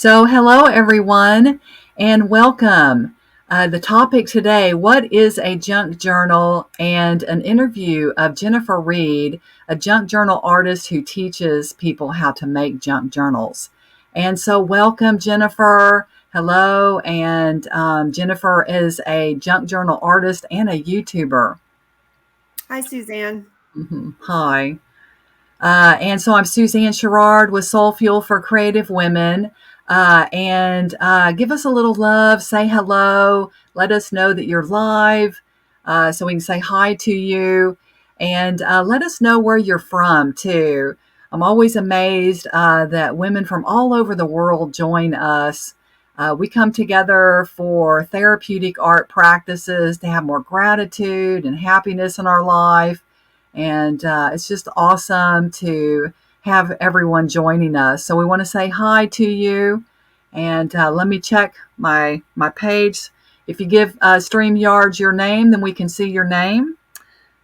So, hello everyone, and welcome. The topic today: what is a junk journal? And an interview of Jennifer Reed, a junk journal artist who teaches people how to make junk journals. And so, welcome, Jennifer. Hello, and Jennifer is a junk journal artist and a YouTuber. Hi, Suzanne. Hi. And so I'm Susanne Sharrard with Soul Fuel for Creative Women. And give us a little love, say hello, let us know that you're live so we can say hi to you, and let us know where you're from too. I'm always amazed that women from all over the world join us. We come together for therapeutic art practices to have more gratitude and happiness in our life. And it's just awesome to have everyone joining us. So we want to say hi to you. And let me check my page. If you give StreamYard your name, then we can see your name.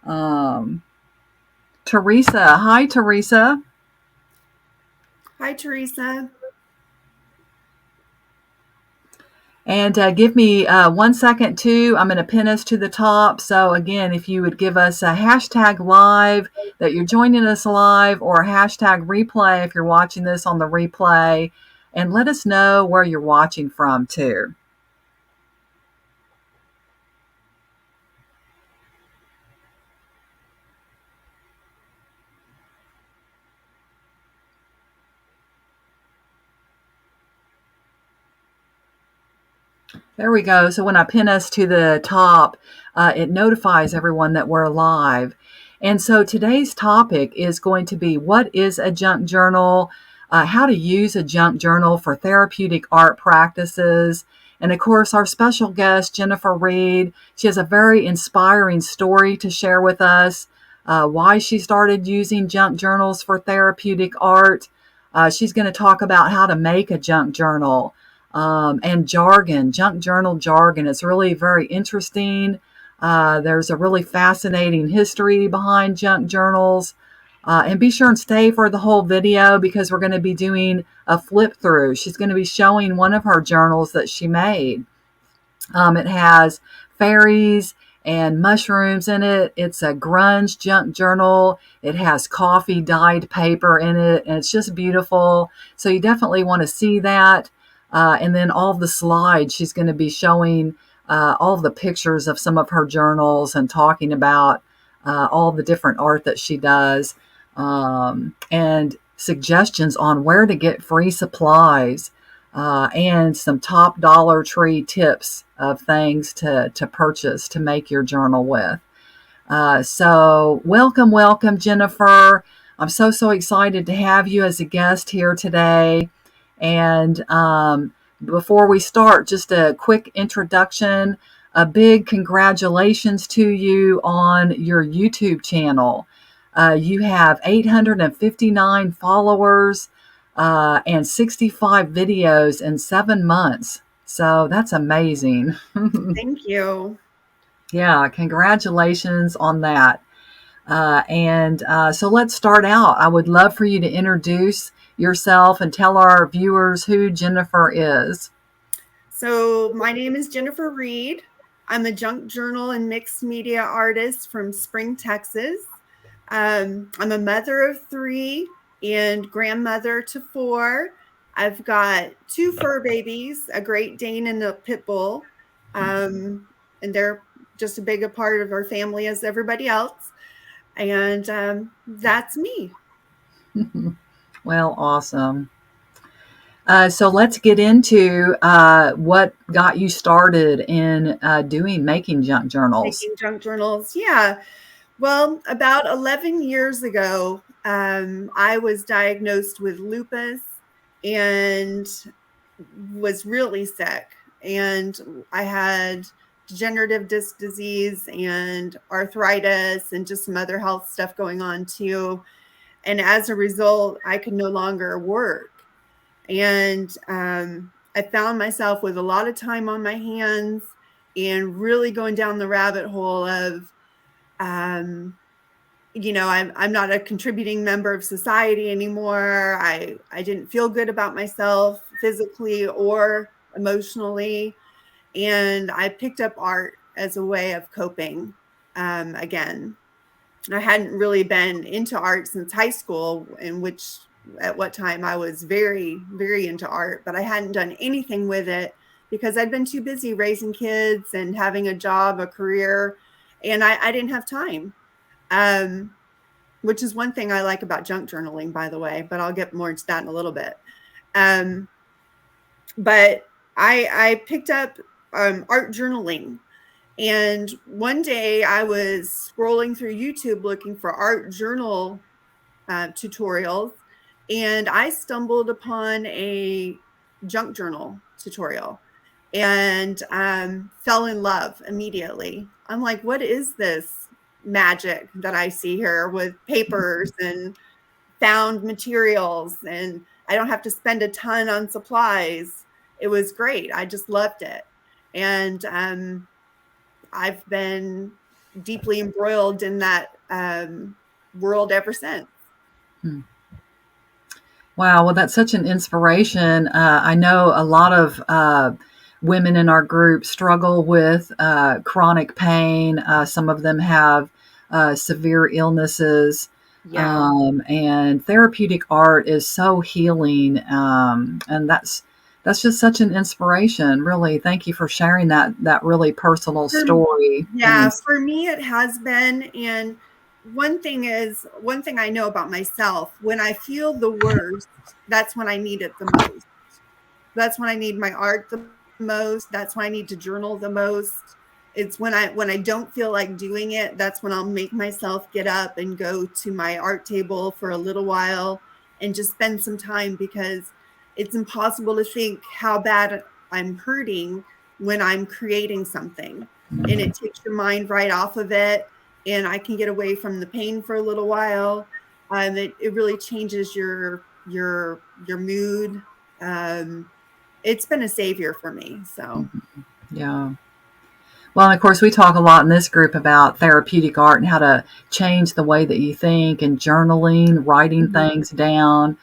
Um, Teresa. Hi, Teresa. Hi, Teresa. And give me 1 second too. I'm going to pin us to the top. So again, if you would give us a hashtag live that you're joining us live, or a hashtag replay if you're watching this on the replay, and let us know where you're watching from too. There we go. So when I pin us to the top, it notifies everyone that we're live. And so today's topic is going to be: what is a junk journal? How to use a junk journal for therapeutic art practices. And of course, our special guest, Jennifer Reed, she has a very inspiring story to share with us, why she started using junk journals for therapeutic art. She's going to talk about how to make a junk journal, and jargon, junk journal jargon. It's really very interesting. There's a really fascinating history behind junk journals. And be sure and stay for the whole video because we're going to be doing a flip through. She's going to be showing one of her journals that she made. It has fairies and mushrooms in it. It's a grunge junk journal. It has coffee dyed paper in it, and it's just beautiful. So you definitely want to see that. And then all the slides, she's going to be showing all the pictures of some of her journals and talking about all the different art that she does, and suggestions on where to get free supplies, and some top Dollar Tree tips of things to purchase to make your journal with. So welcome, Jennifer. I'm so excited to have you as a guest here today. And before we start, just a quick introduction. A big congratulations to you on your YouTube channel. You have 859 followers and 65 videos in 7 months. So that's amazing. Thank you. Yeah, congratulations on that. And so let's start out. I would love for you to introduce yourself and tell our viewers who Jennifer is. So, my name is Jennifer Reed. I'm a junk journal and mixed media artist from Spring, Texas. I'm a mother of three and grandmother to four. I've got two fur babies, a Great Dane and a Pit Bull. And they're just as big a part of our family as everybody else. And that's me. Well, awesome. So let's get into what got you started in making junk journals. Making junk journals. Yeah. Well, about 11 years ago, I was diagnosed with lupus and was really sick. And I had degenerative disc disease and arthritis and just some other health stuff going on too. And as a result, I could no longer work. And I found myself with a lot of time on my hands and really going down the rabbit hole of, um, I'm not a contributing member of society anymore. I didn't feel good about myself physically or emotionally. And I picked up art as a way of coping again. I hadn't really been into art since high school, at what time I was very, very into art, but I hadn't done anything with it because I'd been too busy raising kids and having a job, a career, and I didn't have time. Um, which is one thing I like about junk journaling, by the way, but I'll get more into that in a little bit. Um, but I picked up art journaling. And one day I was scrolling through YouTube looking for art journal tutorials, and I stumbled upon a junk journal tutorial and fell in love immediately. I'm like, what is this magic that I see here with papers and found materials? And I don't have to spend a ton on supplies. It was great. I just loved it. And I've been deeply embroiled in that world ever since. Hmm. Wow, well, that's such an inspiration. I know a lot of women in our group struggle with chronic pain. Some of them have severe illnesses, Yeah. and therapeutic art is so healing. And that's just such an inspiration. Really, thank you for sharing that really personal For, story. yeah, for me it has been. And one thing I know about myself, when I feel the worst, that's when I need it the most. That's when I need my art the most. That's when I need to journal the most. It's when I don't feel like doing it, that's when I'll make myself get up and go to my art table for a little while and just spend some time, because it's impossible to think how bad I'm hurting when I'm creating something. And it takes your mind right off of it, and I can get away from the pain for a little while. It really changes your mood. It's been a savior for me. So Yeah. Well, and of course, we talk a lot in this group about therapeutic art and how to change the way that you think, and journaling, writing mhm. things down.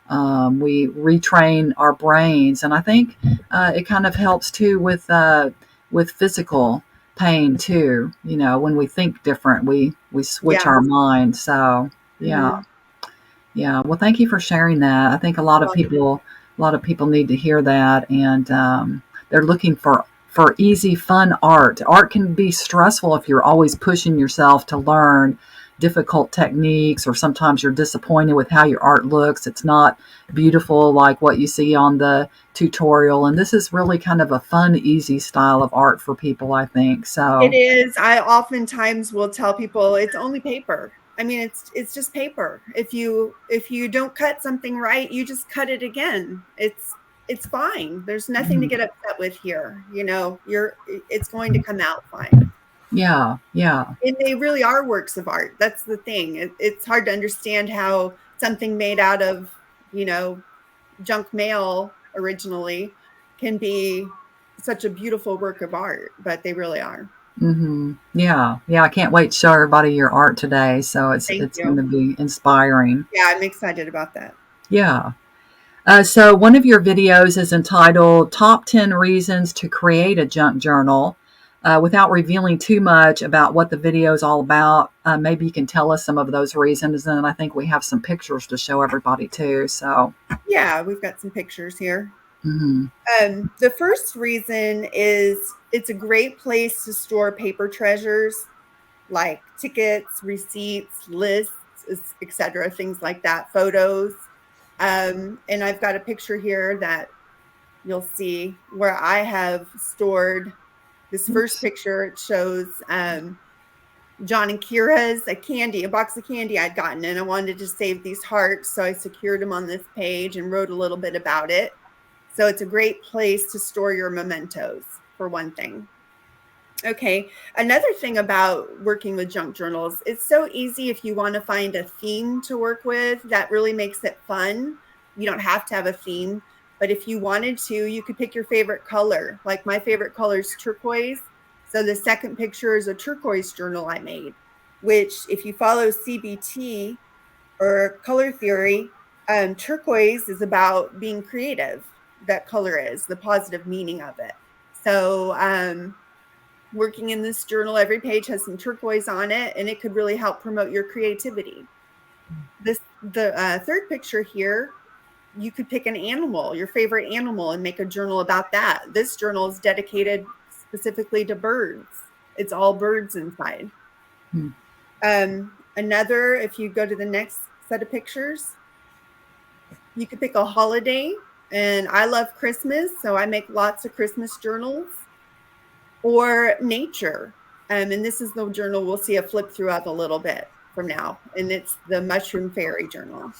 We retrain our brains, and I think it kind of helps too with physical pain too. You know, when we think different, we switch Yeah. our mind. So yeah, Mhm. yeah. Well, thank you for sharing that. I think a lot of people need to hear that, and they're looking for easy, fun art. Art can be stressful if you're always pushing yourself to learn difficult techniques, or sometimes you're disappointed with how your art looks. It's not beautiful like what you see on the tutorial. And this is really kind of a fun, easy style of art for people, I think. It So, is. I oftentimes will tell people it's only paper. I mean, it's just paper. If you don't cut something right, you just cut it again. It's fine. There's nothing to mhm. get upset with here. It's going to come out fine. Yeah, yeah. And they really are works of art. That's the thing. It's hard to understand how something made out of, you know, junk mail originally can be such a beautiful work of art, but they really are. Yeah, yeah. I can't wait to show everybody your art today. So Thank it's going you. to be inspiring. Yeah, I'm excited about that. Yeah. So one of your videos is entitled "Top 10 Reasons to Create a Junk Journal." Without revealing too much about what the video is all about, maybe you can tell us some of those reasons, and I think we have some pictures to show everybody too. So, Yeah, we've got some pictures here. mhm. The first reason is it's a great place to store paper treasures like tickets, receipts, lists, etc., things like that, photos. And I've got a picture here that you'll see where I have stored this first Oops. picture. It shows John and Kira's a box of candy I'd gotten, and I wanted to save these hearts, so I secured them on this page and wrote a little bit about it. So it's a great place to store your mementos, for one thing. Okay, another thing about working with junk journals, it's so easy if you want to find a theme to work with that really makes it fun. You don't have to have a theme, but if you wanted to, you could pick your favorite color. Like my favorite color is turquoise. So the second picture is a turquoise journal I made. which if you follow CBT or color theory, turquoise is about being creative. That color is the positive meaning of it. So, working in this journal, every page has some turquoise on it, and it could really help promote your creativity. The third picture here, you could pick an animal, your favorite animal, and make a journal about that. This journal is dedicated specifically to birds. It's all birds inside. Hmm. Another, if you go to the next set of pictures, you could pick a holiday. And I love Christmas, so I make lots of Christmas journals. Or nature. And this is the journal we'll see a flip through of a little bit from now. And it's the Mushroom Fairy Journal.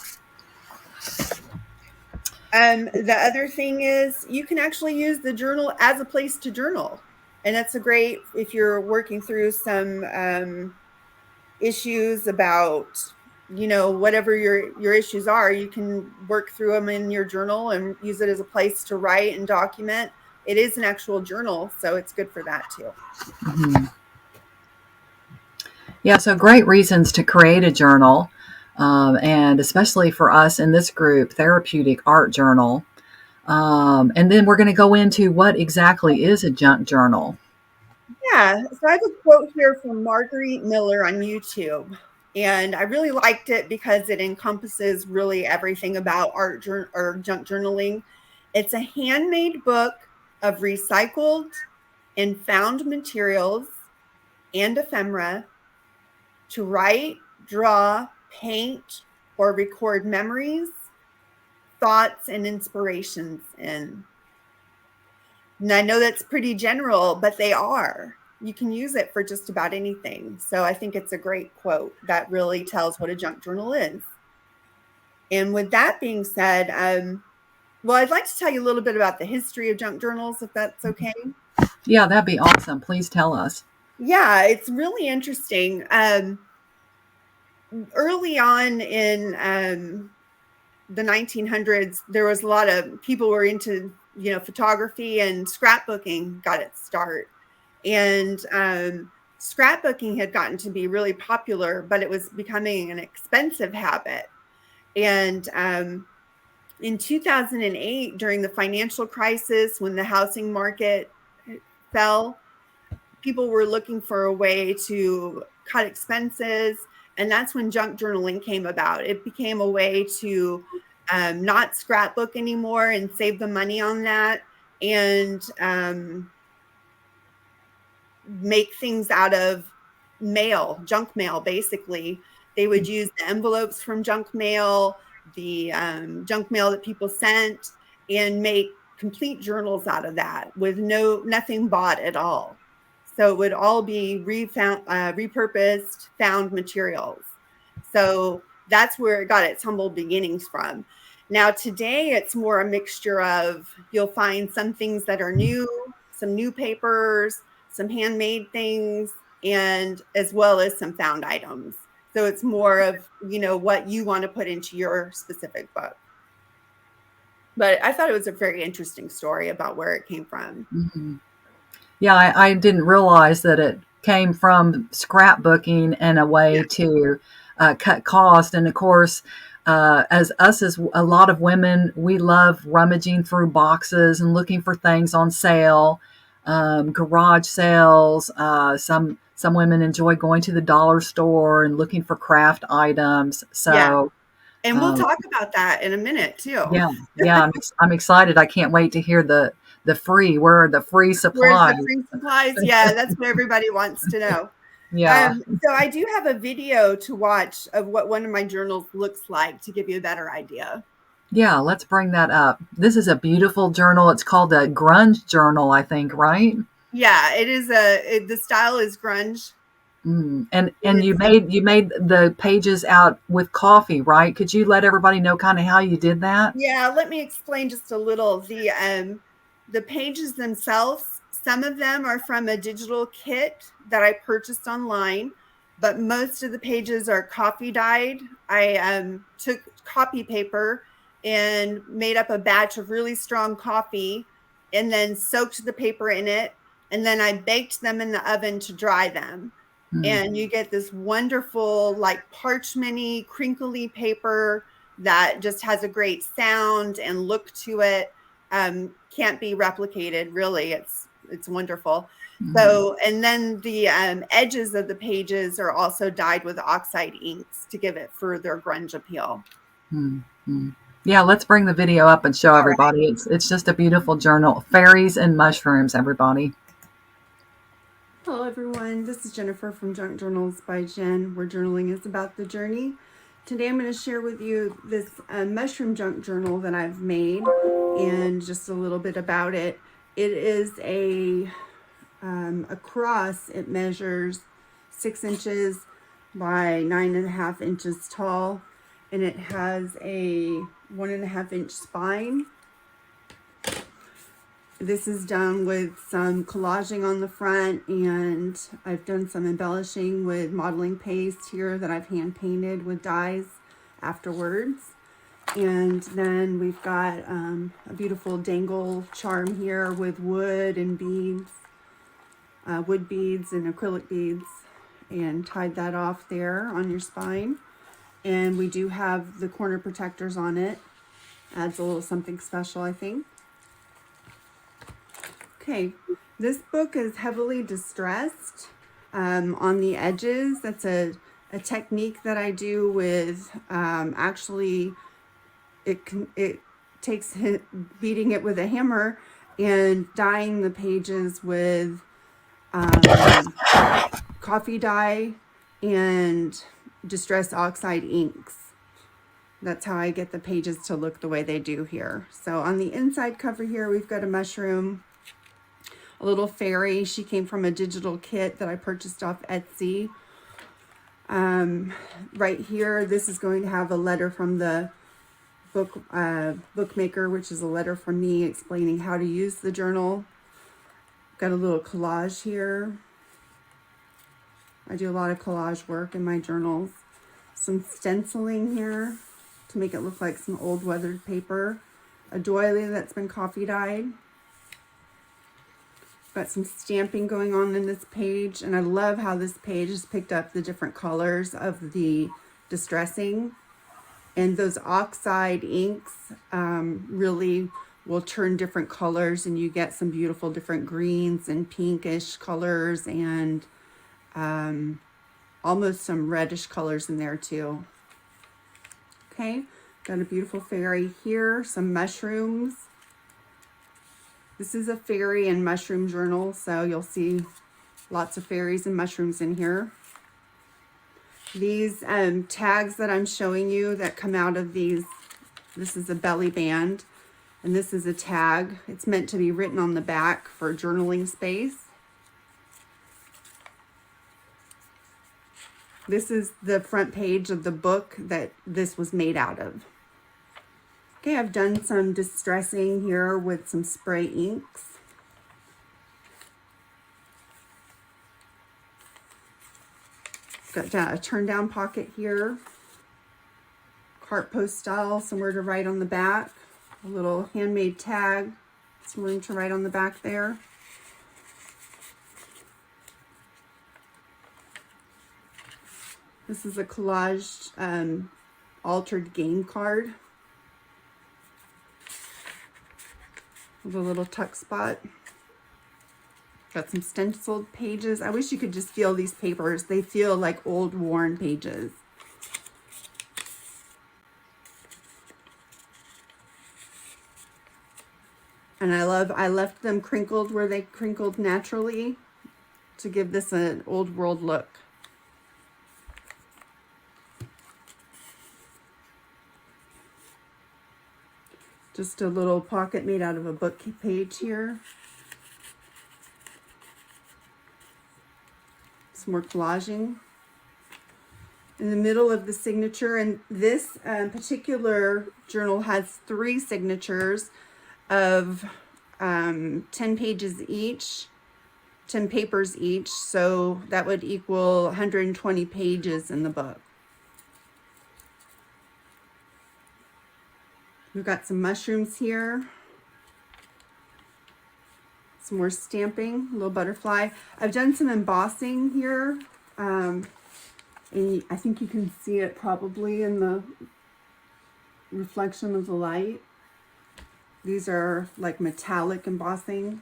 The other thing is you can actually use the journal as a place to journal. And that's a great, if you're working through some issues about, whatever your issues are, you can work through them in your journal and use it as a place to write and document. It is an actual journal, so it's good for that too. Mm-hmm. Yeah, so great reasons to create a journal. And especially for us in this group, therapeutic art journal. And then we're going to go into what exactly is a junk journal. Yeah, so I have a quote here from Marguerite Miller on YouTube, and I really liked it because it encompasses really everything about or junk journaling. It's a handmade book of recycled and found materials and ephemera to write, draw, paint, or record memories, thoughts, and inspirations in. And I know that's pretty general, but they are. You can use it for just about anything. So I think it's a great quote that really tells what a junk journal is. And with that being said, well, I'd like to tell you a little bit about the history of junk journals, if that's okay. Yeah, that'd be awesome. Please tell us. Yeah, it's really interesting. Early on in the 1900s, there was a lot of people were into, photography, and scrapbooking got its start. And scrapbooking had gotten to be really popular, but it was becoming an expensive habit. And in 2008, during the financial crisis, when the housing market fell, people were looking for a way to cut expenses. And that's when junk journaling came about. It became a way to not scrapbook anymore and save the money on that, and make things out of mail, junk mail, basically. They would use the envelopes from junk mail, the junk mail that people sent, and make complete journals out of that with nothing bought at all. So it would all be repurposed, found materials. So that's where it got its humble beginnings from. Now, today, it's more a mixture of, you'll find some things that are new, some new papers, some handmade things, and as well as some found items. So it's more of, what you want to put into your specific book. But I thought it was a very interesting story about where it came from. Mm-hmm. Yeah, I didn't realize that it came from scrapbooking and a way Yeah. to cut cost. And of course, as a lot of women, we love rummaging through boxes and looking for things on sale, garage sales. Some women enjoy going to the dollar store and looking for craft items. Yeah. So And we'll um, talk about that in a minute too. yeah, I'm excited. I can't wait to hear where are the free Where's supplies. the free supplies? Yeah, that's what everybody wants to know. Yeah. So I do have a video to watch of what one of my journals looks like to give you a better idea. Yeah, let's bring that up. This is a beautiful journal. It's called a grunge journal, I think, right? Yeah, it is the style is grunge. And you made the pages out with coffee, right? Could you let everybody know kind of how you did that? Yeah, let me explain just a little. The pages themselves, some of them are from a digital kit that I purchased online, but most of the pages are coffee dyed. I took copy paper and made up a batch of really strong coffee, and then soaked the paper in it, and then I baked them in the oven to dry them. Mm, and you get this wonderful, like parchmenty, crinkly paper that just has a great sound and look to it. Can't be replicated, really. It's wonderful. mhm, So, and then the edges of the pages are also dyed with oxide inks to give it further grunge appeal. mm, mm. Yeah, let's bring the video up and show All right. everybody. It's just a beautiful journal. Fairies and mushrooms, everybody. Hello everyone, this is Jennifer from Junk Journals by Jen, where journaling is about the journey. Today I'm going to share with you this mushroom junk journal that I've made and just a little bit about it. It is a cross. It measures 6 inches by 9.5 inches tall, and it has a 1.5 inch spine. This is done with some collaging on the front, and I've done some embellishing with modeling paste here that I've hand painted with dyes afterwards. And then we've got a beautiful dangle charm here with wood and beads, wood beads and acrylic beads, and tied that off there on your spine. And we do have the corner protectors on it. Adds a little something special, I think. Okay, this book is heavily distressed on the edges. That's a technique that I do with actually it takes beating it with a hammer and dyeing the pages with coffee dye and distress oxide inks. That's how I get the pages to look the way they do here. So on the inside cover here, we've got a mushroom, a little fairy. She came from a digital kit that I purchased off Etsy. Right here, this is going to have a letter from the bookmaker, which is a letter from me explaining how to use the journal. Got a little collage here. I do a lot of collage work in my journals. Some stenciling here to make it look like some old weathered paper. A doily that's been coffee dyed. Got some stamping going on in this page, and I love how this page has picked up the different colors of the distressing, and those oxide inks really will turn different colors, and you get some beautiful different greens and pinkish colors and almost some reddish colors in there too. Okay, got a beautiful fairy here, some mushrooms. This is a fairy and mushroom journal, so you'll see lots of fairies and mushrooms in here. These tags that I'm showing you that come out of these, this is a belly band, and this is a tag. It's meant to be written on the back for journaling space. This is the front page of the book that this was made out of. Okay, I've done some distressing here with some spray inks. Got a turn down pocket here. Cart post style, somewhere to write on the back. A little handmade tag, some room to write on the back there. This is a collaged altered game card with a little tuck spot. Got some stenciled pages. I wish you could just feel these papers. They feel like old worn pages. And I left them crinkled where they crinkled naturally to give this an old world look. Just a little pocket made out of a book page here. Some more collaging. In the middle of the signature, and this particular journal has 3 signatures of 10 pages each, 10 papers each, so that would equal 120 pages in the book. We've got some mushrooms here. Some more stamping, a little butterfly. I've done some embossing here And I think you can see it probably in the reflection of the light. These are like metallic embossing.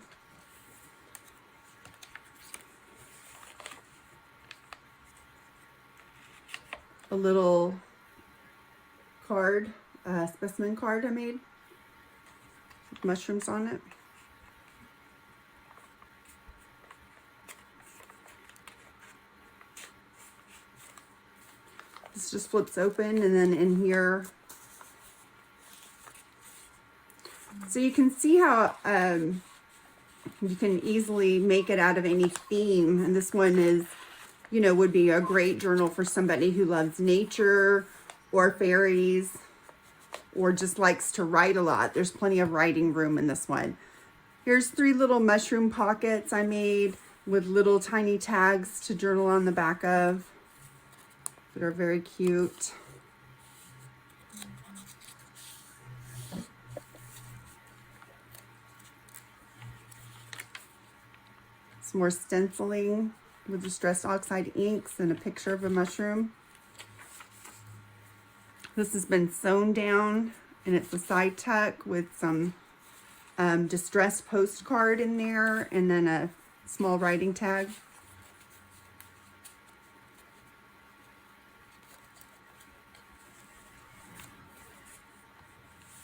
A little card, specimen card I made with mushrooms on it. This just flips open, and then in here, so you can see how you can easily make it out of any theme. And this one is, you know, would be a great journal for somebody who loves nature or fairies or just likes to write a lot. There's plenty of writing room in this one. Here's 3 little mushroom pockets I made with little tiny tags to journal on the back of that are very cute. Some more stenciling with distressed oxide inks and a picture of a mushroom. This has been sewn down, and it's a side tuck with some distressed postcard in there, and then a small writing tag.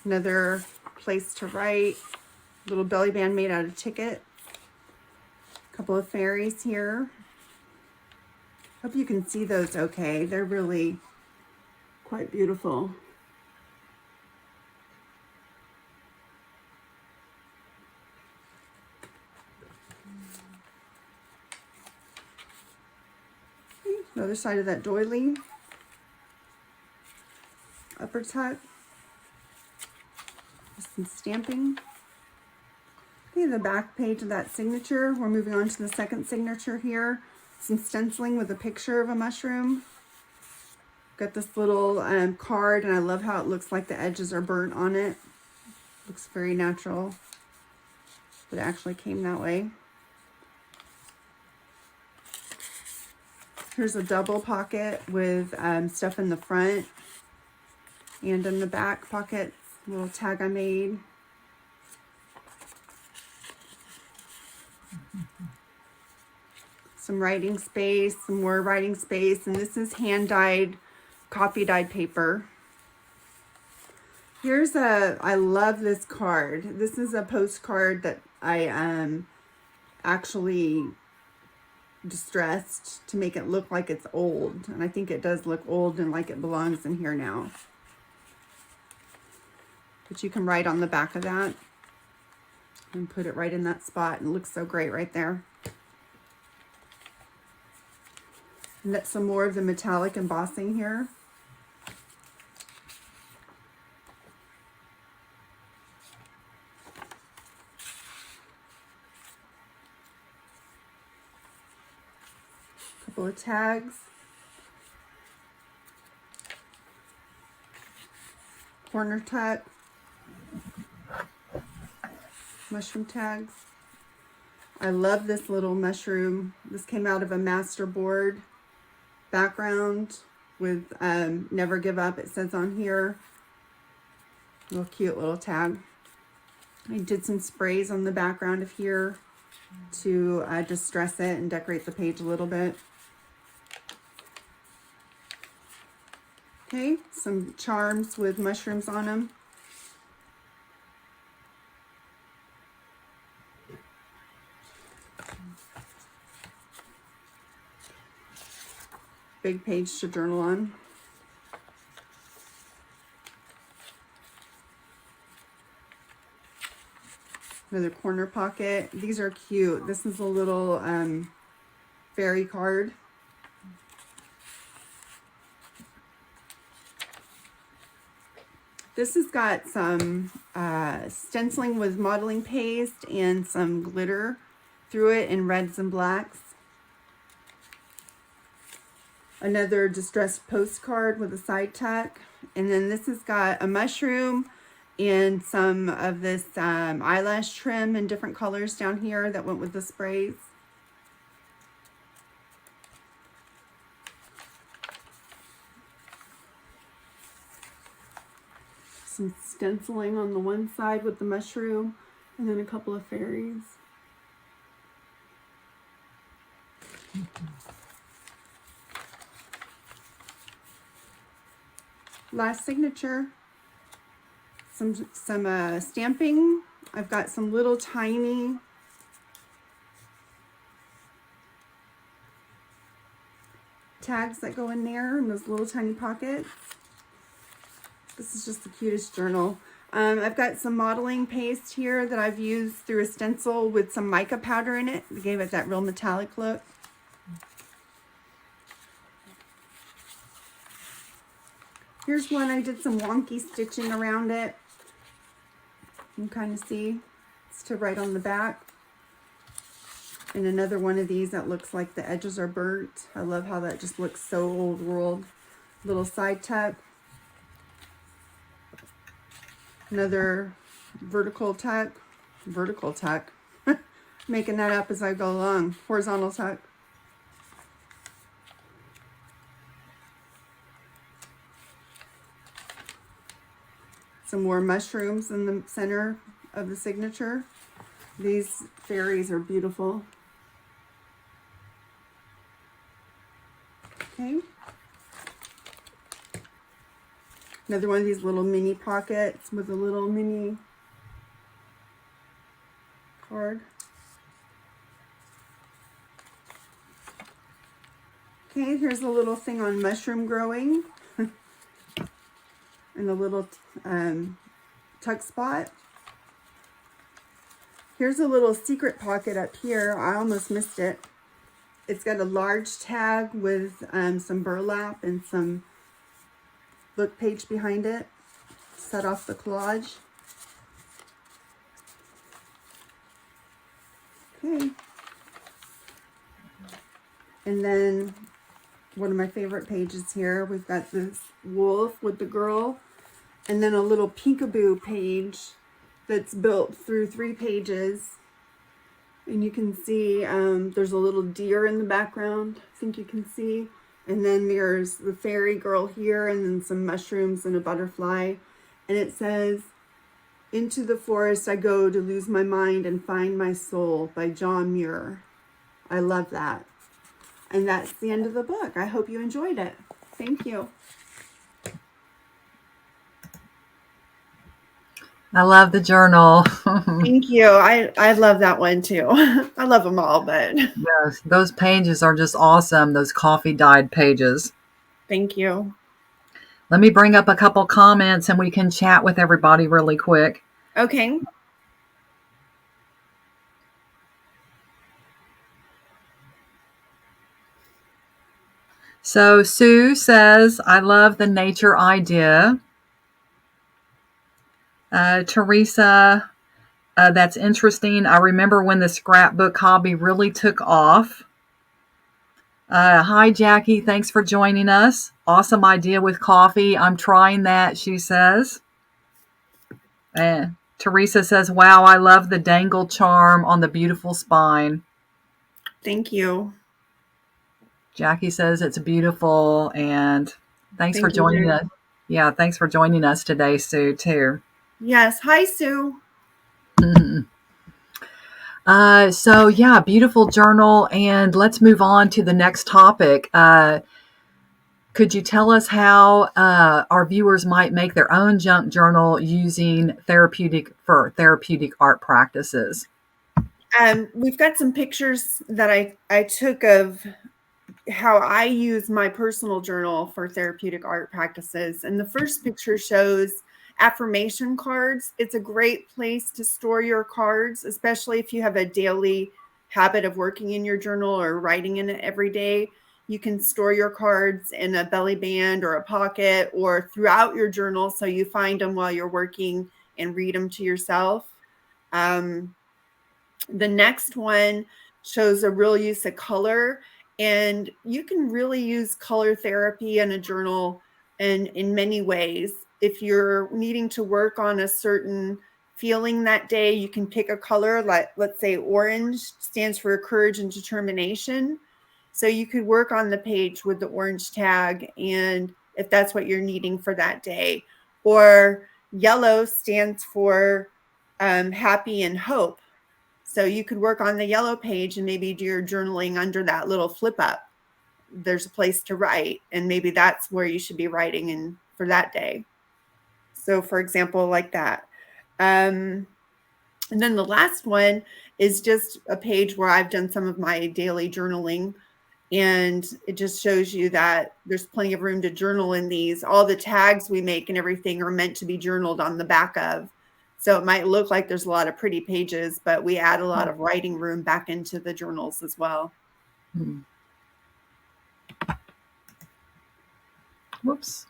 Another place to write. Little belly band made out of ticket. A couple of fairies here. Hope you can see those okay. They're really quite beautiful. Okay, the other side of that doily. Upper tuck. Some stamping. Okay, the back page of that signature. We're moving on to the second signature here. Some stenciling with a picture of a mushroom. Got this little card, and I love how it looks like the edges are burnt on it. Looks very natural, but it actually came that way. Here's a double pocket with stuff in the front and in the back pockets. Little tag I made. Some writing space, some more writing space, and this is hand-dyed, coffee-dyed paper. Here's I love this card. This is a postcard that I actually distressed to make it look like it's old, and I think it does look old and like it belongs in here now. But you can write on the back of that and put it right in that spot, and it looks so great right there. And that's some more of the metallic embossing here. Couple of tags. Corner tuck. Mushroom tags. I love this little mushroom. This came out of a master board background with never give up, it says on here. Little cute little tag. I did some sprays on the background of here to distress it and decorate the page a little bit. Okay, some charms with mushrooms on them. Big page to journal on. Another corner pocket. These are cute. This is a little fairy card. This has got some stenciling with modeling paste and some glitter through it in reds and blacks. Another distressed postcard with a side tuck. And then this has got a mushroom and some of this eyelash trim in different colors down here that went with the sprays. stenciling on the one side with the mushroom, and then a couple of fairies. Last signature, some stamping. I've got some little tiny tags that go in there in those little tiny pockets. This is just the cutest journal. I've got some modeling paste here that I've used through a stencil with some mica powder in it. It gave it that real metallic look. Here's one I did some wonky stitching around it. You can kind of see it's to write on the back. And another one of these that looks like the edges are burnt. I love how that just looks so old world. Little side tuck. Another vertical tuck. Making that up as I go along. Horizontal tuck. Some more mushrooms in the center of the signature. These fairies are beautiful. Okay. Another one of these little mini pockets with a little mini card. Okay, here's a little thing on mushroom growing. And a little tuck spot. Here's a little secret pocket up here. I almost missed it. It's got a large tag with some burlap and some book page behind it. Set off the collage. Okay. And then one of my favorite pages here, we've got this wolf with the girl, and then a little peekaboo page that's built through 3 pages. And you can see there's a little deer in the background, I think you can see. And then there's the fairy girl here, and then some mushrooms and a butterfly. And it says, "Into the forest I go to lose my mind and find my soul," by John Muir. I love that. And that's the end of the book. I hope you enjoyed it. Thank you. I love the journal. Thank you. I love that one too. I love them all, but Yes, those pages are just awesome, those coffee dyed pages. thank you. Let me bring up a couple comments and we can chat with everybody really quick. Okay. So Sue says, "I love the nature idea." Teresa, "That's interesting. I remember when the scrapbook hobby really took off." Hi, Jackie. Thanks for joining us. Awesome idea with coffee. I'm trying that, she says. Teresa says, "Wow, I love the dangle charm on the beautiful spine." Thank you. Jackie says it's beautiful, and thanks for Thank you, joining Sue. us. Yeah, thanks for joining us today, Sue, too. Yes. Hi, Sue. So yeah, beautiful journal. And let's move on to the next topic. Could you tell us how our viewers might make their own junk journal using therapeutic art practices? We've got some pictures that I took of how I use my personal journal for therapeutic art practices. And the first picture shows affirmation cards. It's a great place to store your cards, especially if you have a daily habit of working in your journal or writing in it every day. You can store your cards in a belly band or a pocket or throughout your journal, so you find them while you're working and read them to yourself. The next one shows a real use of color, and you can really use color therapy in a journal in many ways. If you're needing to work on a certain feeling that day, you can pick a color, like let's say orange stands for courage and determination. So you could work on the page with the orange tag, and if that's what you're needing for that day. Or Yellow stands for happy and hope. So you could work on the yellow page and maybe do your journaling under that little flip up. There's a place to write, and maybe that's where you should be writing in for that day. So for example, like that. And then the last one is just a page where I've done some of my daily journaling, and it just shows you that there's plenty of room to journal in these. All the tags we make and everything are meant to be journaled on the back of. So it might look like there's a lot of pretty pages, but we add a lot of writing room back into the journals as well. Whoops.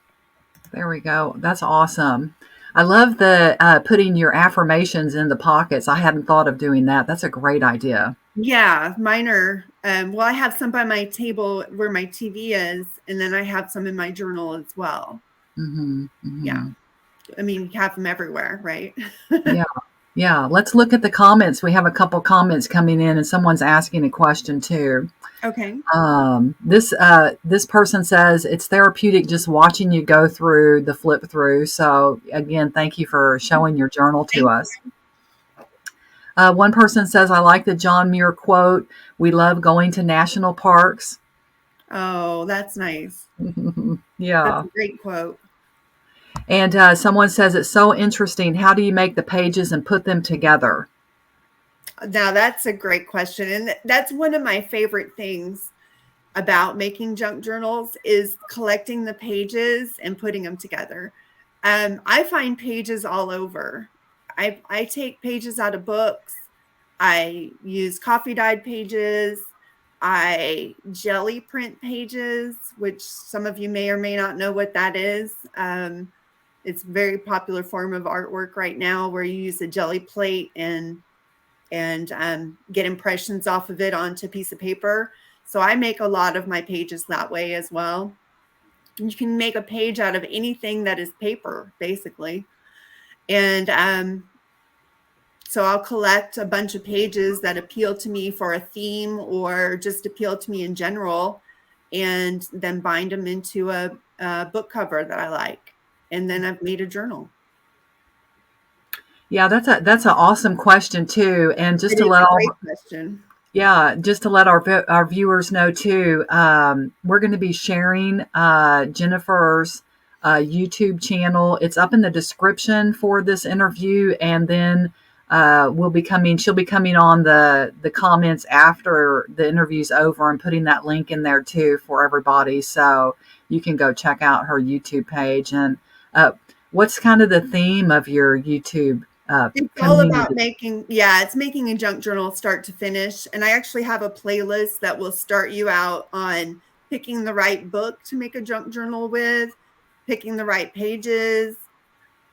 There we go. That's awesome. I love the putting your affirmations in the pockets. I hadn't thought of doing that. That's a great idea. Yeah, mine are, well, I have some by my table where my TV is, and then I have some in my journal as well. Yeah. I mean, you have them everywhere, right? Yeah. Yeah. Let's look at the comments. We have a couple comments coming in, and someone's asking a question too. Okay. This person says it's therapeutic just watching you go through the flip through. So again, thank you for showing your journal to us. One person says, I like the John Muir quote, "We love going to national parks." Oh, that's nice. Yeah. That's a great quote. And someone says, it's so interesting. How do you make the pages and put them together? Now, that's a great question. And that's one of my favorite things about making junk journals is collecting the pages and putting them together. I find pages all over. I take pages out of books. I use coffee dyed pages. I jelly print pages, which some of you may or may not know what that is. It's a very popular form of artwork right now where you use a jelly plate and get impressions off of it onto a piece of paper. So I make a lot of my pages that way as well. You can make a page out of anything that is paper, basically. And so I'll collect a bunch of pages that appeal to me for a theme or just appeal to me in general, and then bind them into a book cover that I like. And then I've made a journal. Yeah, that's an awesome question too. And just to let our viewers know too, we're going to be sharing Jennifer's YouTube channel. It's up in the description for this interview, and then she'll be coming on the comments after the interview's over and putting that link in there too for everybody, so you can go check out her YouTube page. And what's kind of the theme of your YouTube? It's all about it's making a junk journal start to finish. And I actually have a playlist that will start you out on picking the right book to make a junk journal with, picking the right pages,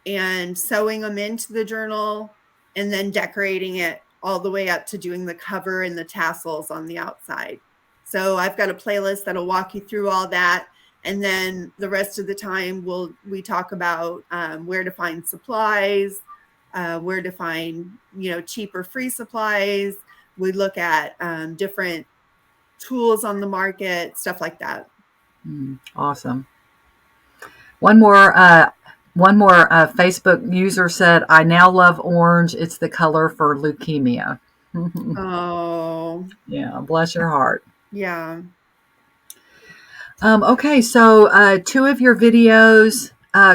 and sewing them into the journal, and then decorating it all the way up to doing the cover and the tassels on the outside. So I've got a playlist that'll walk you through all that. And then the rest of the time we talk about where to find supplies, where to find, cheap or free supplies. We look at different tools on the market, stuff like that. Awesome. One more Facebook user said, I now love orange. It's the color for leukemia. Oh. Yeah, bless your heart. Yeah. Okay, so two of your videos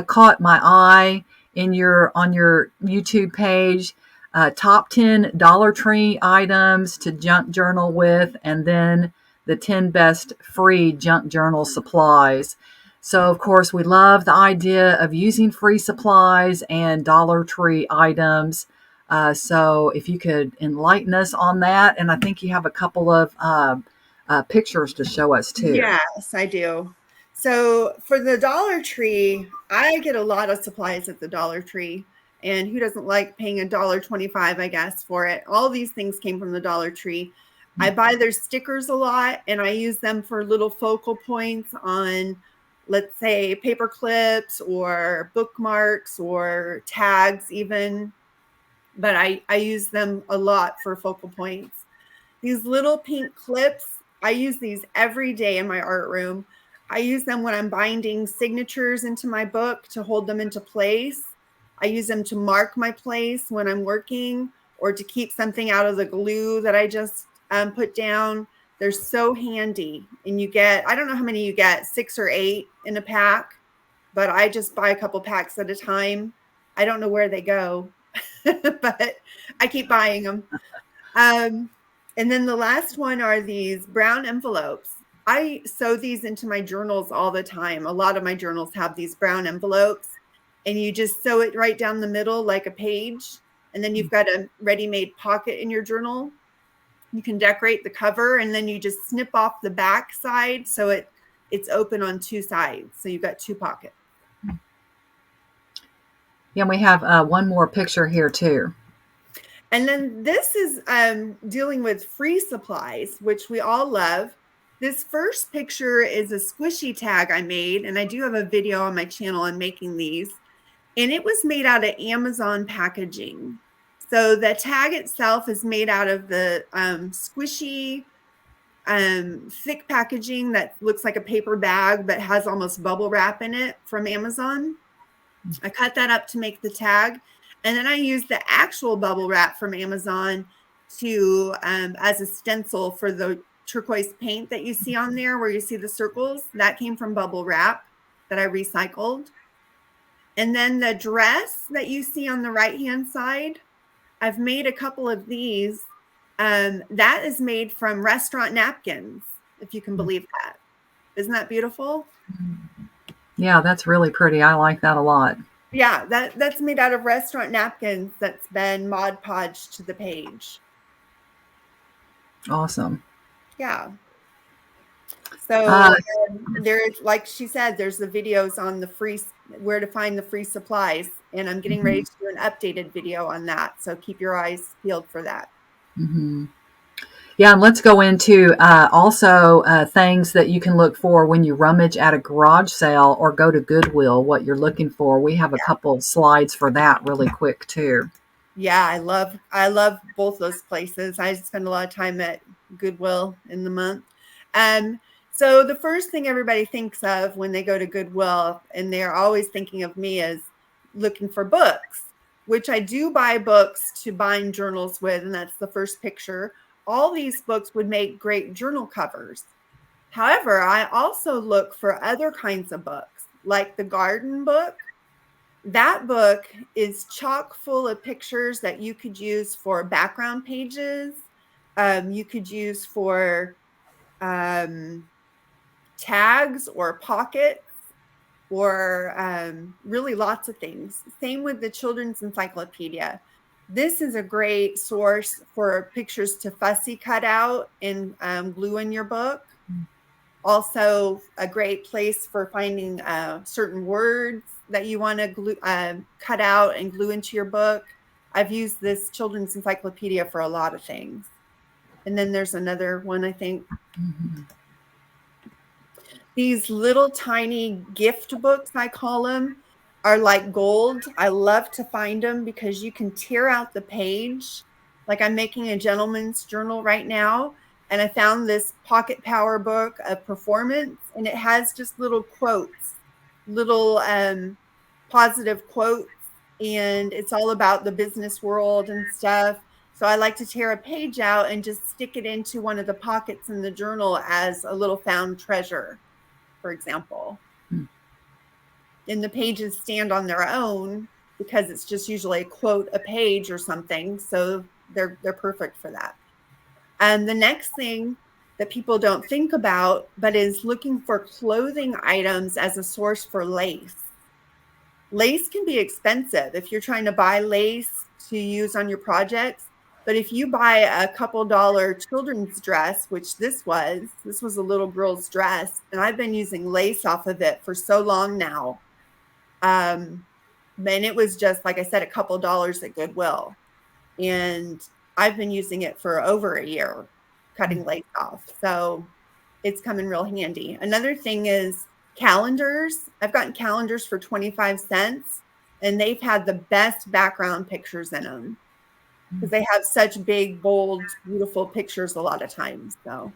caught my eye on your YouTube page. Top 10 Dollar Tree items to junk journal with, and then the 10 best free junk journal supplies. So, of course, we love the idea of using free supplies and Dollar Tree items. So if you could enlighten us on that. And I think you have a couple of pictures to show us too. Yes, I do. So for the Dollar Tree, I get a lot of supplies at the Dollar Tree. And who doesn't like paying $1.25, I guess, for it? All these things came from the Dollar Tree. I buy their stickers a lot, and I use them for little focal points on, let's say, paper clips or bookmarks or tags even. But I use them a lot for focal points. These little pink clips, I use these every day in my art room. I use them when I'm binding signatures into my book to hold them into place. I use them to mark my place when I'm working or to keep something out of the glue that I just put down. They're so handy. And you get, I don't know how many you get, 6 or 8 in a pack, but I just buy a couple packs at a time. I don't know where they go, but I keep buying them. And then the last one are these brown envelopes. I sew these into my journals all the time. A lot of my journals have these brown envelopes, and you just sew it right down the middle like a page. And then you've got a ready-made pocket in your journal. You can decorate the cover, and then you just snip off the back side so it's open on 2 sides. So you've got 2 pockets. Yeah, and we have one more picture here too. And then this is dealing with free supplies, which we all love. This first picture is a squishy tag I made, and I do have a video on my channel on making these. And it was made out of Amazon packaging. So the tag itself is made out of the squishy, thick packaging that looks like a paper bag but has almost bubble wrap in it from Amazon. I cut that up to make the tag. And then I used the actual bubble wrap from Amazon to as a stencil for the turquoise paint that you see on there where you see the circles. That came from bubble wrap that I recycled. And then the dress that you see on the right-hand side, I've made a couple of these. That is made from restaurant napkins, if you can believe that. Isn't that beautiful? Yeah, that's really pretty. I like that a lot. Yeah, that's made out of restaurant napkins that's been Mod Podged to the page. Awesome. Yeah. So there's, like she said, there's the videos on the free, where to find the free supplies. And I'm getting ready to do an updated video on that. So keep your eyes peeled for that. Mm-hmm. Yeah, and let's go into also things that you can look for when you rummage at a garage sale or go to Goodwill, what you're looking for. We have a couple slides for that really quick too. Yeah, I love both those places. I spend a lot of time at Goodwill in the month. So the first thing everybody thinks of when they go to Goodwill, and they're always thinking of me, is looking for books, which I do buy books to bind journals with, and that's the first picture. All these books would make great journal covers. However, I also look for other kinds of books, like the garden book. That book is chock full of pictures that you could use for background pages. You could use for tags or pockets or really lots of things. Same with the children's encyclopedia. This is a great source for pictures to fussy cut out and glue in your book. Also a great place for finding certain words that you want to cut out and glue into your book. I've used this children's encyclopedia for a lot of things. And then there's another one, I think. These little tiny gift books, I call them, are like gold. I love to find them because you can tear out the page. Like I'm making a gentleman's journal right now, and I found this Pocket Power book of performance, and it has just little quotes, little positive quotes, and it's all about the business world and stuff. So I like to tear a page out and just stick it into one of the pockets in the journal as a little found treasure, for example. And the pages stand on their own because it's just usually a quote a page or something. So they're perfect for that. And the next thing that people don't think about, but is looking for clothing items as a source for lace. Lace can be expensive if you're trying to buy lace to use on your projects. But if you buy a couple dollar children's dress, which this was a little girl's dress, and I've been using lace off of it for so long now. And it was just, like I said, a couple dollars at Goodwill. And I've been using it for over a year, cutting lace off. So it's coming real handy. Another thing is calendars. I've gotten calendars for 25 cents, and they've had the best background pictures in them because they have such big, bold, beautiful pictures a lot of times. So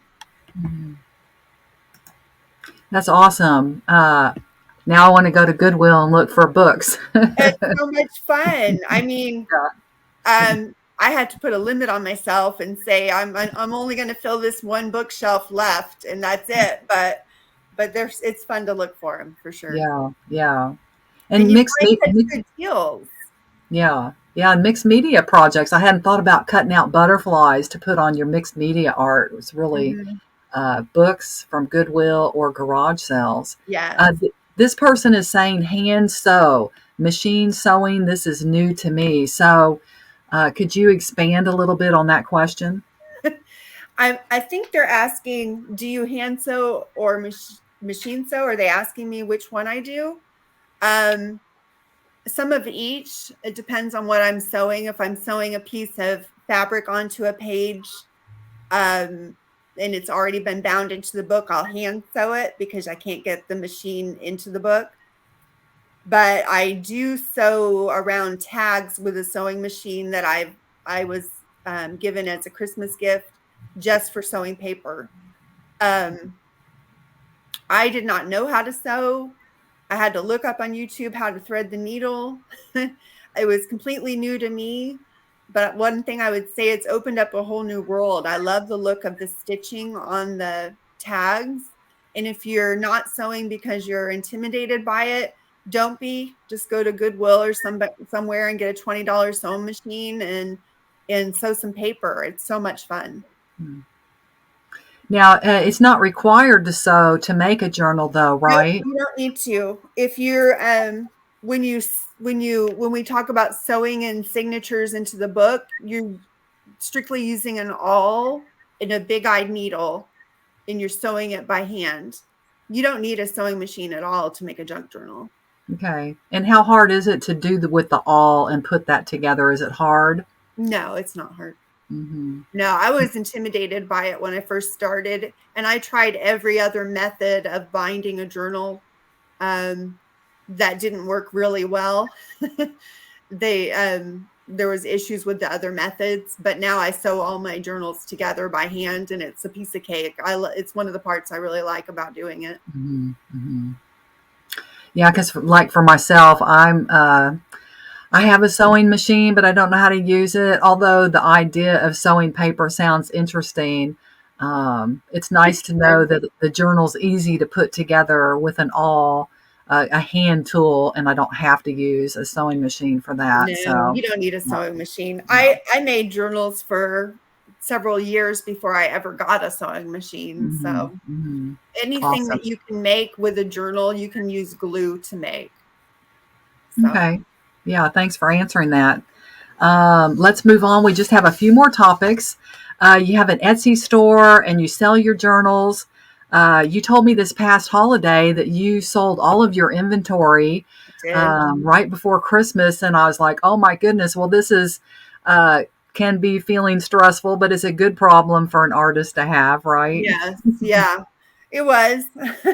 that's awesome. Now I want to go to Goodwill and look for books. It's so much fun. I mean, I had to put a limit on myself and say I'm only going to fill this one bookshelf left, and that's it. But it's fun to look for them for sure, Yeah, yeah. and And you find such good deals. yeah, yeah, and mixed media projects. I hadn't thought about cutting out butterflies to put on your mixed media art. It was really Mhm. books from Goodwill or garage sales. Yes. This person is saying hand sew, machine sewing. This is new to me. So, could you expand a little bit on that question? I think they're asking, do you hand sew or machine sew? Are they asking me which one I do? Um, some of each. It depends on what I'm sewing. If I'm sewing a piece of fabric onto a page, and it's already been bound into the book, I'll hand sew it because I can't get the machine into the book. But I do sew around tags with a sewing machine that I was given as a Christmas gift just for sewing paper. Um, I did not know how to sew. I had to look up on YouTube how to thread the needle. It was completely new to me. But one thing I would say, it's opened up a whole new world. I love the look of the stitching on the tags. And if you're not sewing because you're intimidated by it, don't be. Just go to Goodwill or somewhere and get a $20 sewing machine and sew some paper. It's so much fun. Hmm. Now, it's not required to sew to make a journal, though, Nope, right? you don't need to. If you're when we talk about sewing and signatures into the book, you're strictly using an awl and a big-eyed needle, and you're sewing it by hand. You don't need a sewing machine at all to make a junk journal. Okay. And how hard is it to do with the awl and put that together? Is it hard? No, it's not hard. Hmm. No, I was intimidated by it when I first started, and I tried every other method of binding a journal. That didn't work really well. There was issues with the other methods, but now I sew all my journals together by hand, and it's a piece of cake. It's one of the parts I really like about doing it. Hmm. Hmm. Yeah, because like for myself, I have a sewing machine, but I don't know how to use it. Although the idea of sewing paper sounds interesting, it's nice to know that the journal's easy to put together with an awl, a hand tool, and I don't have to use a sewing machine for that. No, So, you don't need a sewing machine. yeah. I made journals for several years before I ever got a sewing machine. Hmm. So Hmm. anything Awesome. that you can make with a journal, you can use glue to make. So Okay. Yeah, thanks for answering that. Let's move on. We just have a few more topics. You have an Etsy store and you sell your journals. You told me this past holiday that you sold all of your inventory I did. right before Christmas, and I was like, "Oh my goodness!" Well, this is can be feeling stressful, but it's a good problem for an artist to have, right? Yes, yeah, it was.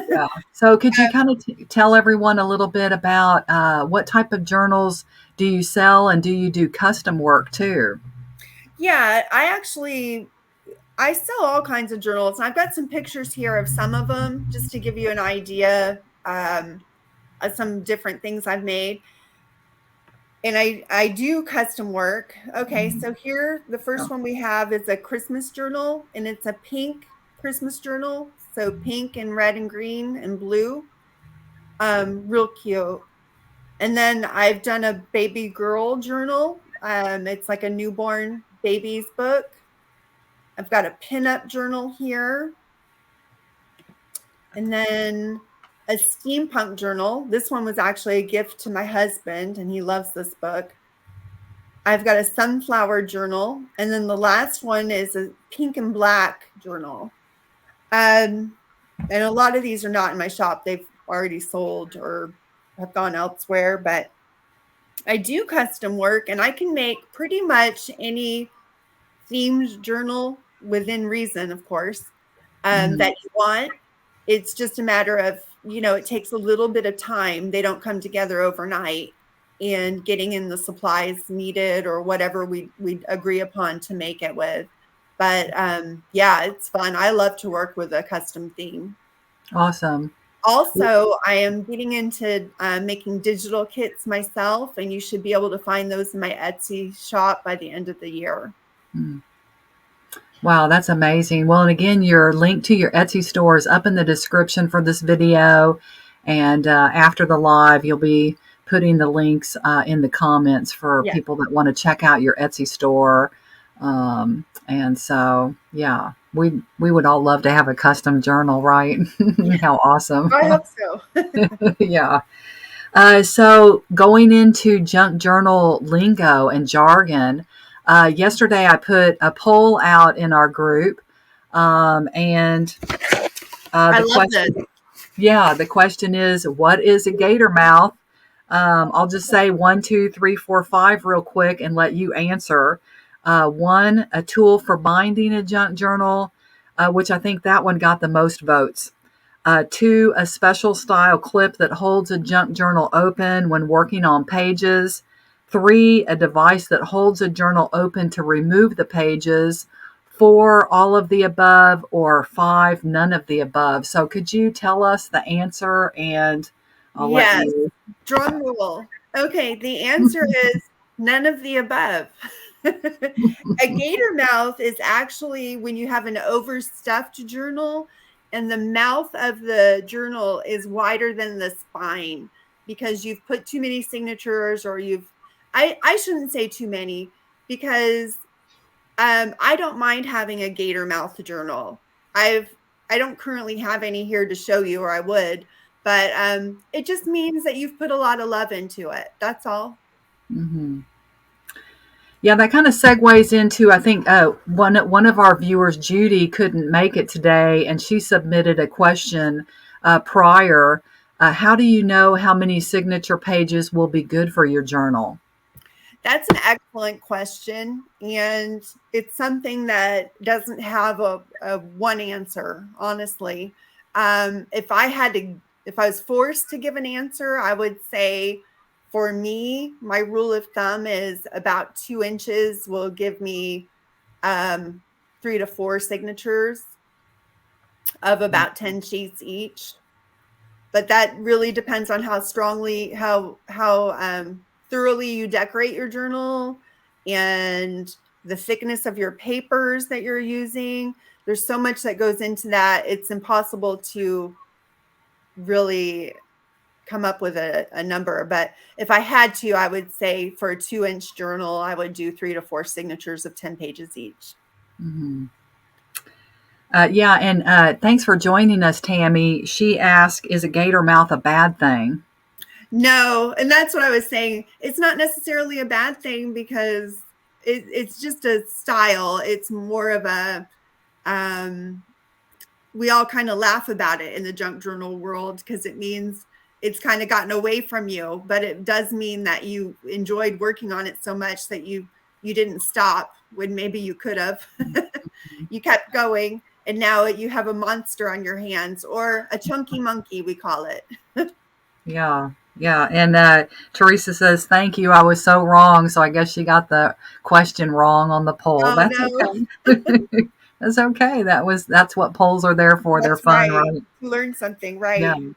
Yeah. So, could you kind of tell everyone a little bit about what type of journals do you sell, and do you do custom work too? Yeah, I sell all kinds of journals, and I've got some pictures here of some of them just to give you an idea of some different things I've made. And I do custom work. Okay, Mhm. so here the first Oh, one we have is a Christmas journal, and it's a pink Christmas journal. So pink and red and green and blue. Real cute. And then I've done a baby girl journal. It's like a newborn baby's book. I've got a pinup journal here. And then a steampunk journal. This one was actually a gift to my husband, and he loves this book. I've got a sunflower journal. And then the last one is a pink and black journal. And a lot of these are not in my shop. They've already sold or have gone elsewhere, but I do custom work, and I can make pretty much any themed journal within reason, of course, mhm. that you want. It's just a matter of, it takes a little bit of time. They don't come together overnight, and getting in the supplies needed or whatever we agree upon to make it with. But yeah, it's fun. I love to work with a custom theme. Awesome. Also, I am getting into making digital kits myself, and you should be able to find those in my Etsy shop by the end of the year. Mm. Wow, that's amazing. Well, and again, your link to your Etsy store is up in the description for this video. And after the live, you'll be putting the links in the comments for Yeah. people that want to check out your Etsy store. And so, yeah, we would all love to have a custom journal, right? Yeah. How awesome. I hope so. Yeah. So going into junk journal lingo and jargon, yesterday I put a poll out in our group, and I the love this. question, yeah, the question is, what is a gator mouth? I'll just say 1, 2, 3, 4, 5 real quick and let you answer. One, a tool for binding a junk journal, which I think that one got the most votes. Two, a special style clip that holds a junk journal open when working on pages. Three, a device that holds a journal open to remove the pages. Four, all of the above, or five, none of the above. So could you tell us the answer, and I'll let Yes. you. Drum roll. Okay, the answer is none of the above. A gator mouth is actually when you have an overstuffed journal and the mouth of the journal is wider than the spine because you've put too many signatures, or I shouldn't say too many, because I don't mind having a gator mouth journal. I don't currently have any here to show you, or I would, but it just means that you've put a lot of love into it. That's all. Mhm. Yeah, that kind of segues into, I think, one of our viewers, Judy, couldn't make it today, and she submitted a question prior. How do you know how many signature pages will be good for your journal? That's an excellent question, and it's something that doesn't have a one answer, honestly. If I was forced to give an answer, I would say for me, my rule of thumb is about 2 inches will give me 3 to 4 signatures of about 10 sheets each. But that really depends on how strongly, how thoroughly you decorate your journal and the thickness of your papers that you're using. There's so much that goes into that. It's impossible to really come up with a number. But if I had to, I would say for a 2-inch journal, I would do 3 to 4 signatures of 10 pages each. Mhm. Yeah, and thanks for joining us, Tammy. She asked, is a gator mouth a bad thing? No, and that's what I was saying. It's not necessarily a bad thing because it's just a style. It's more of a we all kind of laugh about it in the junk journal world because it means it's kind of gotten away from you, but it does mean that you enjoyed working on it so much that you didn't stop when maybe you could have. You kept going, and now you have a monster on your hands, or a chunky monkey, we call it. Yeah, yeah. And Teresa says, thank you. I was so wrong. So I guess she got the question wrong on the poll. Oh That's no, okay. That's okay. That's what polls are there for. They're that's fun, right. right? Learn something, Yeah. right?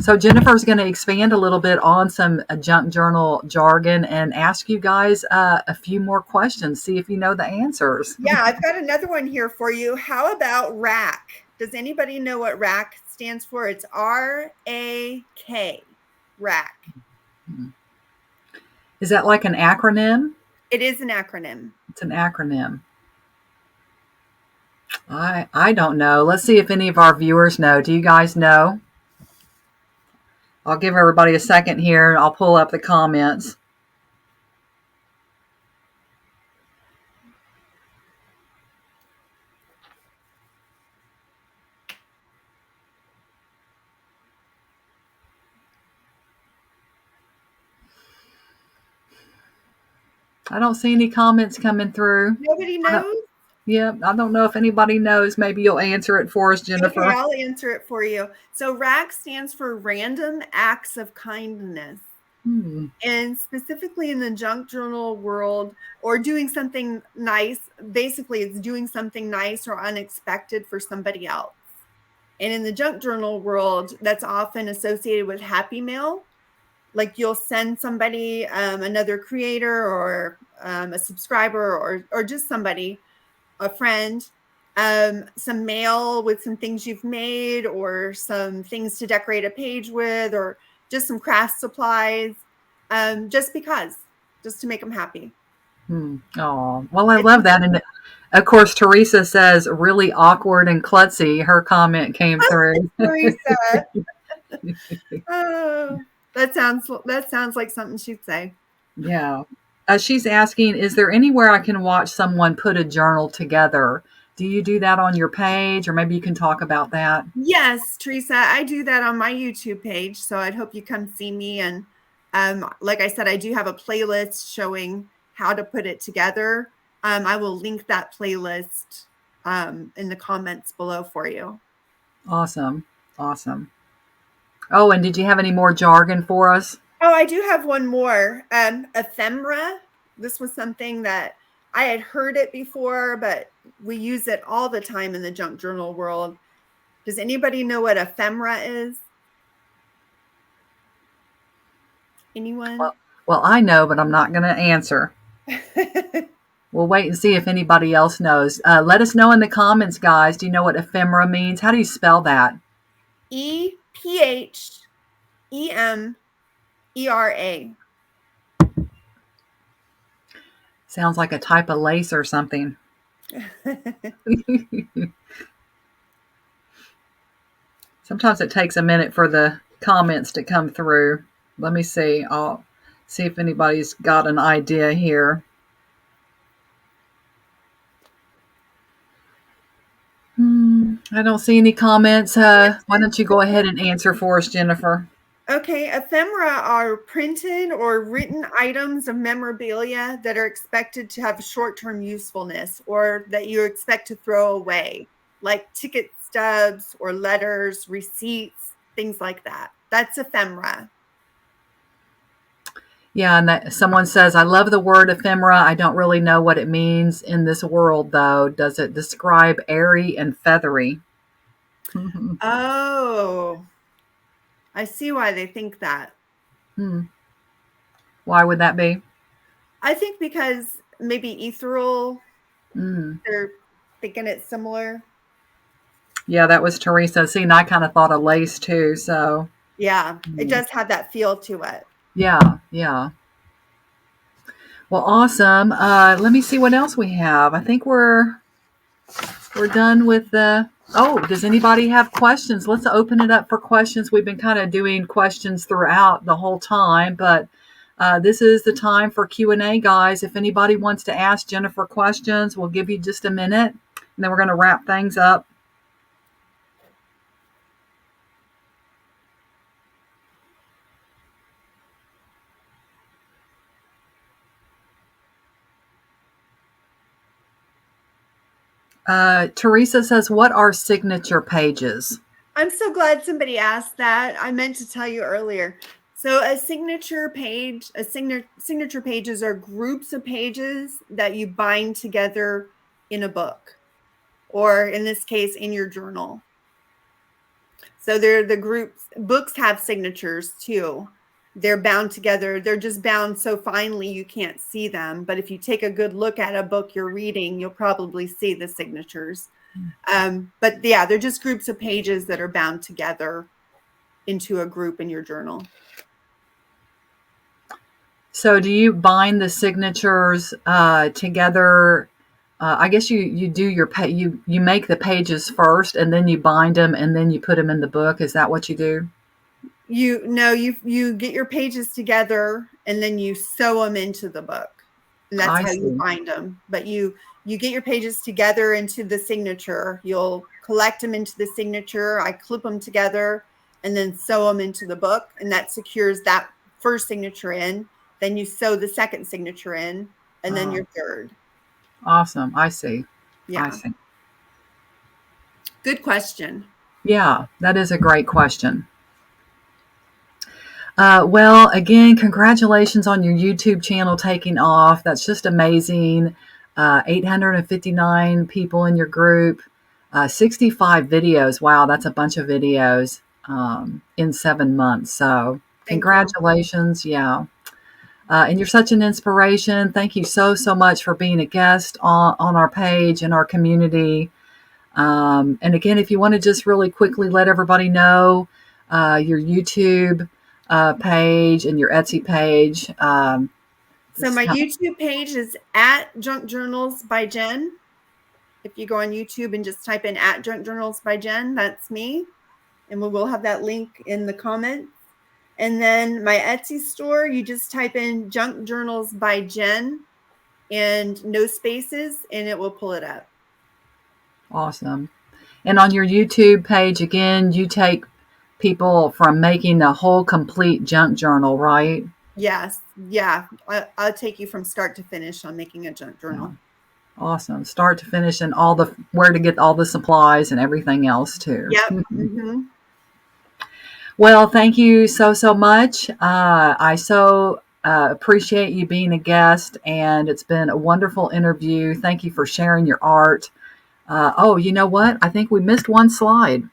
So Jennifer's going to expand a little bit on some junk journal jargon and ask you guys a few more questions. See if you know the answers. Yeah, I've got another one here for you. How about RAK? Does anybody know what RAK stands for? It's RAK. RAK. Is that like an acronym? It is an acronym. It's an acronym. I don't know. Let's see if any of our viewers know. Do you guys know? I'll give everybody a second here and I'll pull up the comments. I don't see any comments coming through. Nobody knows? Yeah, I don't know if anybody knows. Maybe you'll answer it for us, Okay, Jennifer. I'll answer it for you. So RAK stands for Random Acts of Kindness. Hmm. And specifically in the junk journal world, or doing something nice, basically it's doing something nice or unexpected for somebody else. And in the junk journal world, that's often associated with happy mail. Like you'll send somebody, another creator or a subscriber or just somebody, a friend, some mail with some things you've made or some things to decorate a page with or just some craft supplies, just to make them happy. Oh, well, I love that. And of course, Teresa says, really awkward and klutzy. Her comment came through. Teresa. Oh, that sounds like something she'd say. Yeah. She's asking, is there anywhere I can watch someone put a journal together? Do you do that on your page, or maybe you can talk about that? Yes, Teresa, I do that on my YouTube page, so I'd hope you come see me. And like I said, I do have a playlist showing how to put it together. I will link that playlist in the comments below for you. Awesome. Awesome. Oh, and did you have any more jargon for us? Oh, I do have one more. Ephemera. This was something that I had heard it before, but we use it all the time in the junk journal world. Does anybody know what ephemera is? Anyone? Well, I know, but I'm not going to answer. We'll wait and see if anybody else knows. Let us know in the comments, guys. Do you know what ephemera means? How do you spell that? EPHEMERA. Sounds like a type of lace or something. Sometimes it takes a minute for the comments to come through. Let me see. I'll see if anybody's got an idea here. I don't see any comments. Why don't you go ahead and answer for us, Jennifer? Okay, ephemera are printed or written items of memorabilia that are expected to have short-term usefulness or that you expect to throw away, like ticket stubs or letters, receipts, things like that. That's ephemera. Yeah, and someone says, I love the word ephemera. I don't really know what it means in this world, though. Does it describe airy and feathery? Oh, I see why they think that. Why would that be? I think because maybe ethereal, they're thinking it's similar. Yeah, that was Teresa. See, and I kind of thought of lace too, so. Yeah, it does have that feel to it. Yeah, yeah. Well, awesome. Let me see what else we have. I think we're done with the. Oh, does anybody have questions? Let's open it up for questions. We've been kind of doing questions throughout the whole time, but this is the time for Q&A, guys. If anybody wants to ask Jennifer questions, we'll give you just a minute, and then we're going to wrap things up. Teresa says, what are signature pages? I'm so glad somebody asked that. I meant to tell you earlier. So a signature pages are groups of pages that you bind together in a book, or in this case, in your journal. So they're the groups. Books have signatures too. They're bound together. They're just bound so finely you can't see them. But if you take a good look at a book you're reading, you'll probably see the signatures. But yeah, they're just groups of pages that are bound together into a group in your journal. So do you bind the signatures together? I guess you do you make the pages first, and then you bind them, and then you put them in the book. Is that what you do? You get your pages together, and then you sew them into the book, and that's how you bind them. But you get your pages together into the signature. You'll collect them into the signature. I clip them together and then sew them into the book, and that secures that first signature in. Then you sew the second signature in, and then your third. Awesome. I see. Yeah. I see. Good question. Yeah, that is a great question. Well, again, congratulations on your YouTube channel taking off. That's just amazing. 859 people in your group. 65 videos. Wow, that's a bunch of videos in 7 months. So Thank you. congratulations. Yeah. And you're such an inspiration. Thank you so much for being a guest on our page and our community. And again, if you want to just really quickly let everybody know your YouTube page and your Etsy page. So my YouTube page is at Junk Journals by Jen. If you go on YouTube and just type in at Junk Journals by Jen, that's me. And we will have that link in the comments. And then my Etsy store, you just type in Junk Journals by Jen and no spaces, and it will pull it up. Awesome. And on your YouTube page, again, you take people from making a whole complete junk journal, right? Yes. Yeah. I'll take you from start to finish on making a junk journal. Awesome. Start to finish and all the where to get all the supplies and everything else too. Yep. Mm-hmm. Well, thank you so much. I so appreciate you being a guest, and it's been a wonderful interview. Thank you for sharing your art. Oh, you know what? I think we missed one slide.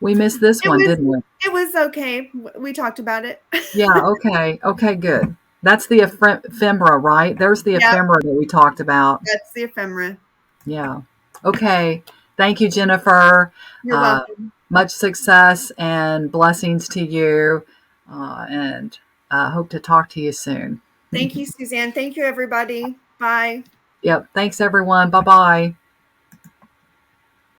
We missed this one, didn't we? It was okay. We talked about it. Yeah, okay. Okay, good. That's the ephemera, right? There's the ephemera that we talked about. That's the ephemera. Yeah. Okay. Thank you, Jennifer. You're welcome. Much success and blessings to you. And hope to talk to you soon. Thank you, Suzanne. Thank you, everybody. Bye. Yep. Thanks, everyone. Bye-bye.